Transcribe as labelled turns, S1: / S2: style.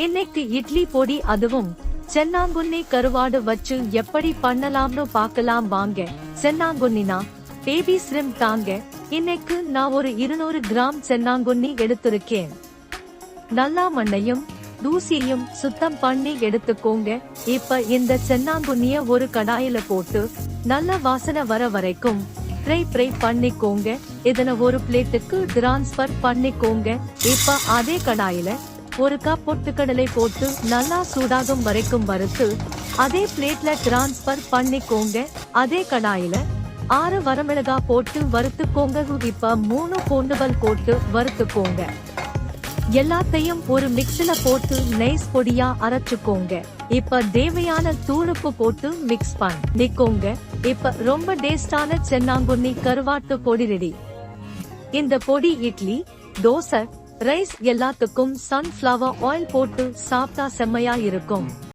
S1: இன்னைக்கு இட்லி பொடி அதுவும் சென்னாங்குன்னி கருவாடு வச்சு எப்படி பண்ணலாம்னு பார்க்கலாம் வாங்க. சென்னாங்குன்னினா பேபி ஸ்ரிம் தாங்க. இன்னைக்கு நான் ஒரு 200 கிராம் சென்னாங்குன்னி எடுத்திருக்கேன். நல்லா மண்ணையும் தூசியையும் சுத்தம் பண்ணி எடுத்துக்கோங்க. இப்ப இந்த சென்னாங்குன்னிய ஒரு கடாயில போட்டு நல்ல வாசனை வர வரைக்கும் ஃப்ரை பண்ணிக்கோங்க. இதனை ஒரு பிளேட்டுக்கு டிரான்ஸ்பர் பண்ணிக்கோங்க. இப்ப அதே கடாயில ஒரு கப் பொட்டுக்கடலை போட்டு நல்லா சூடாகும் வரைக்கும் வறுத்து அதே பிளேட்ல டிரான்ஸ்பர் பண்ணிக்கோங்க. அதே கடாயில 6 வரமிளகா போட்டு வறுத்துக்கோங்க. இப்ப 3 பூண்டுகள் போட்டு வறுத்துக்கோங்க. எல்லாத்தையும் ஒரு மிக்ஸில போட்டு நைஸ் பொடியா அரைச்சுக்கோங்க. இப்ப தேவையான தூளுப்பு போட்டு மிக்ஸ் பண்ணிக்கோங்க. இப்ப ரொம்ப டேஸ்டான சென்னாங்குன்னி கருவாட்டு பொடி ரெடி. இந்த பொடி இட்லி, தோசை, ரைஸ் எல்லாத்துக்கும் சன்ஃபிளவர் ஆயில் போட்டு சாப்பிட்டா செம்மையா இருக்கும்.